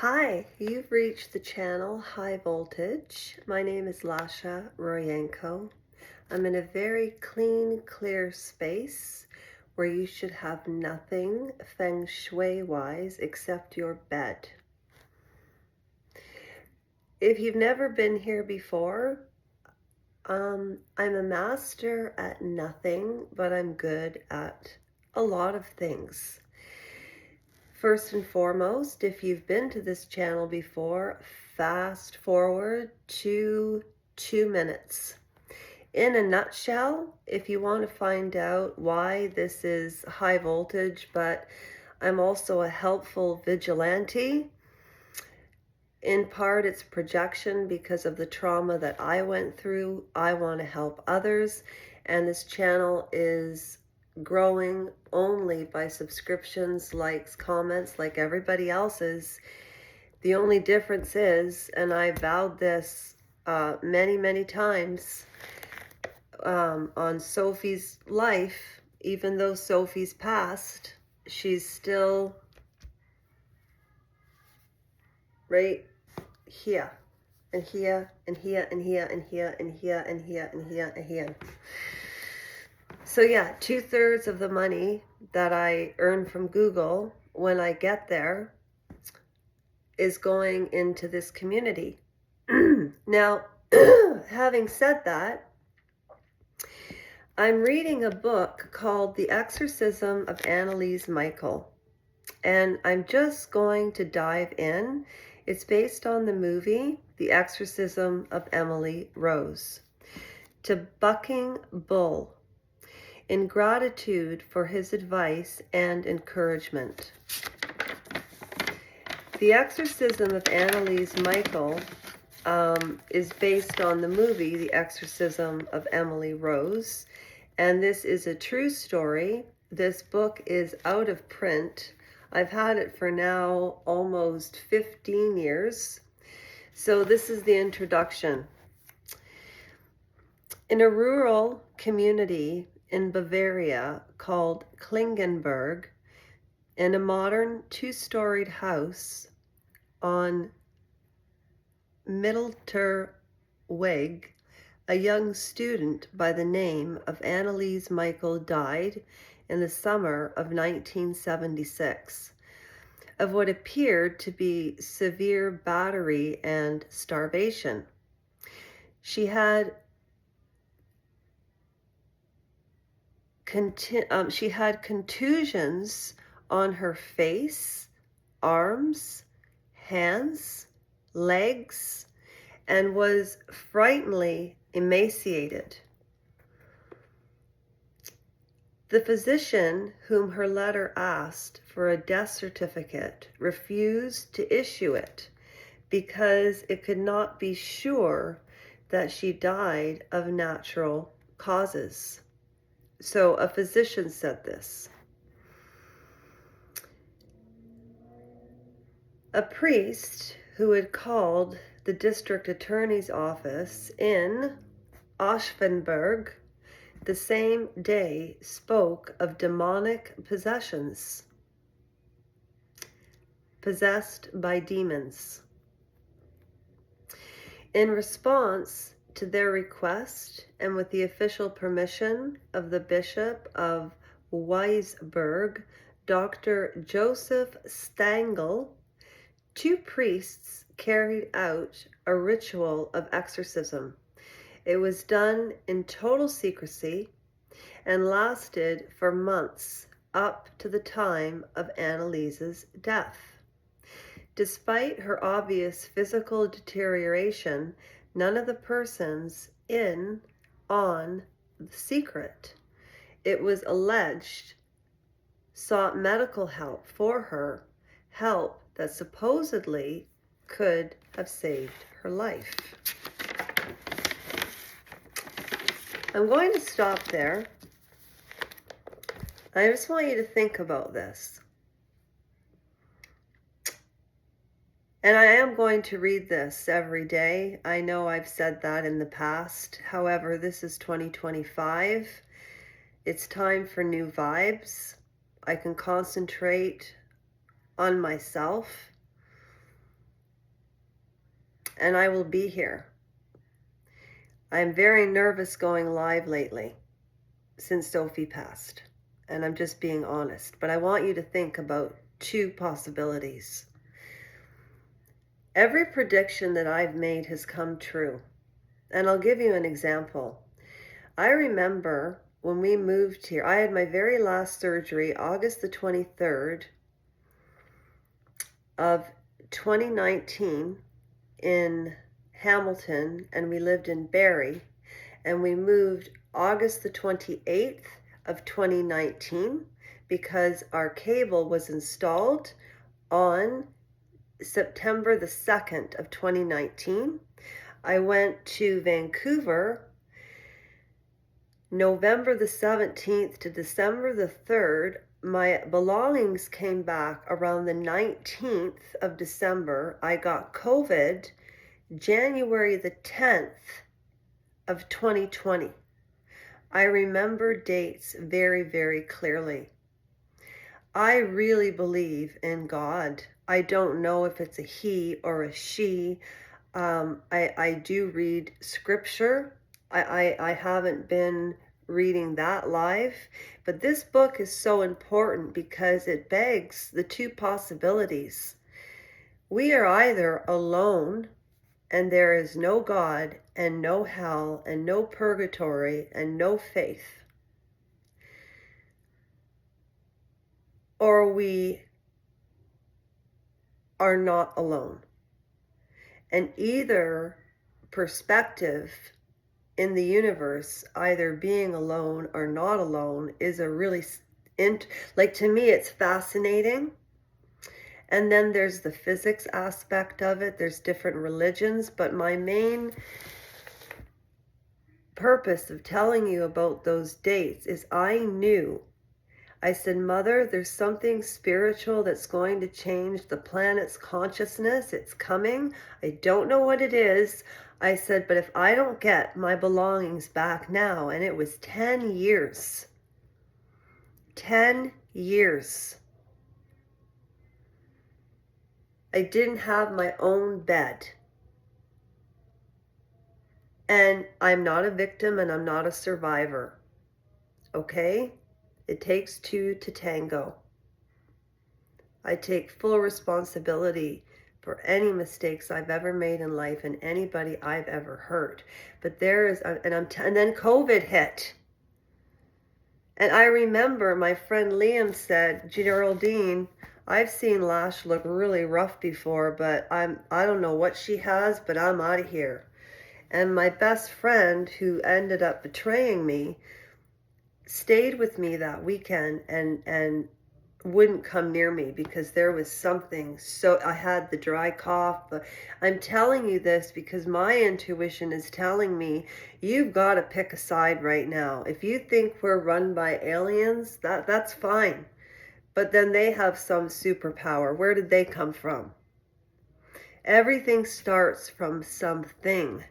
Hi, you've reached the channel High Voltage. My name is Lasha Royenko. I'm in a very clean, clear space where you should have nothing feng shui-wise except your bed. If you've never been here before, I'm a master at nothing, but I'm good at a lot of things. First and foremost, if you've been to this channel before, fast forward to 2 minutes. In a nutshell, if you want to find out why this is high voltage, but I'm also a helpful vigilante, in part it's projection because of the trauma that I went through. I want to help others, and this channel is growing only by subscriptions, likes, comments, like everybody else's. The only difference is, and I vowed this many times on Sophie's life, even though Sophie's passed, she's still right here and here and here and here and here and here and here and here and here. So yeah, 2/3 of the money that I earn from Google when I get there is going into this community. Now, having said that, I'm reading a book called The Exorcism of Anneliese Michael, and I'm just going to dive in. It's based on the movie The Exorcism of Emily Rose. To Bucking Bull, in gratitude for his advice and encouragement. The Exorcism of Anneliese Michael is based on the movie The Exorcism of Emily Rose, and this is a true story. This book is out of print. I've had it for now almost 15 years. So this is the introduction. In a rural community in Bavaria called Klingenberg, in a modern two-storied house on Mittelalter Weg, a young student by the name of Anneliese Michael died in the summer of 1976 of what appeared to be severe battery and starvation. She had contusions on her face, arms, hands, legs, and was frighteningly emaciated. The physician whom her letter asked for a death certificate refused to issue it because it could not be sure that she died of natural causes. So a physician said this. A priest who had called the district attorney's office in Aschaffenburg the same day spoke of demonic possessions, possessed by demons. In response to their request, and with the official permission of the Bishop of Weisberg, Dr. Joseph Stangl, 2 priests carried out a ritual of exorcism. It was done in total secrecy and lasted for months up to the time of Anneliese's death. Despite her obvious physical deterioration, none of the persons in on the secret, it was alleged, sought medical help for her, help that supposedly could have saved her life. I'm going to stop there. I just want you to think about this. And I am going to read this every day. I know I've said that in the past. However, this is 2025. It's time for new vibes. I can concentrate on myself. and I will be here. I'm very nervous going live lately since Sophie passed, and I'm just being honest, but I want you to think about two possibilities. Every prediction that I've made has come true, and I'll give you an example. I remember when we moved here, I had my very last surgery August the 23rd of 2019 in Hamilton, and we lived in Barrie, and we moved August the 28th of 2019 because our cable was installed on September the 2nd of 2019. I went to Vancouver November the 17th to December the 3rd. My belongings came back around the 19th of December. I got COVID January the 10th of 2020. I remember dates very, very clearly. I really believe in God. I don't know if it's a he or a she. I do read scripture. I haven't been reading that live, but this book is so important because it begs the two possibilities. We are either alone and there is no God and no hell and no purgatory and no faith, or we are not alone. And either perspective in the universe, either being alone or not alone, is a really, like, to me, it's fascinating. And then there's the physics aspect of it. There's different religions, but my main purpose of telling you about those dates is I said, Mother, there's something spiritual that's going to change the planet's consciousness. It's coming. I don't know what it is. I said, but if I don't get my belongings back now, and it was 10 years, 10 years. I didn't have my own bed. And I'm not a victim and I'm not a survivor. Okay? It takes two to tango. I take full responsibility for any mistakes I've ever made in life and anybody I've ever hurt. But there is, and then COVID hit. And I remember my friend Liam said, Geraldine, I've seen Lash look really rough before, but I don't know what she has, but I'm out of here. And my best friend, who ended up betraying me, stayed with me that weekend and wouldn't come near me because there was something. So I had the dry cough. I'm telling you this because my intuition is telling me you've got to pick a side right now. If you think we're run by aliens, that's fine. But then they have some superpower. Where did they come from? Everything starts from something.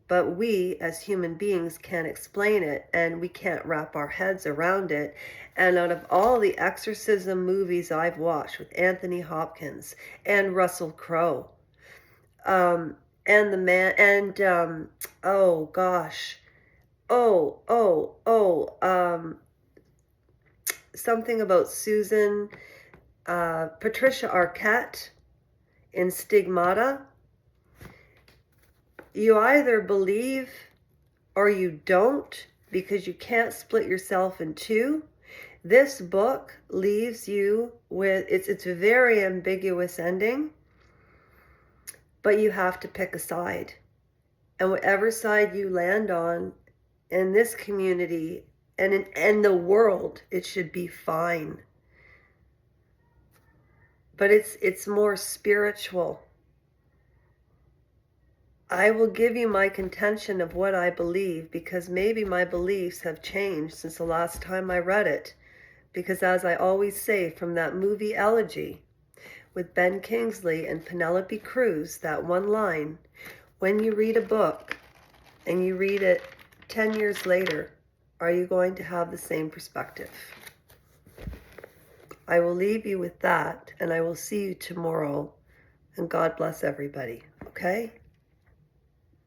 But we as human beings can't explain it, and we can't wrap our heads around it. And out of all the exorcism movies I've watched with Anthony Hopkins and Russell Crowe, and the man, and oh gosh, something about Susan, Patricia Arquette in Stigmata. You either believe or you don't, because you can't split yourself in two. This book leaves you with, it's a very ambiguous ending, but you have to pick a side. And whatever side you land on in this community and in the world, it should be fine. But it's more spiritual. I will give you my contention of what I believe, because maybe my beliefs have changed since the last time I read it. Because as I always say from that movie Elegy with Ben Kingsley and Penelope Cruz, that one line, when you read a book and you read it 10 years later, are you going to have the same perspective? I will leave you with that, and I will see you tomorrow, and God bless everybody, okay?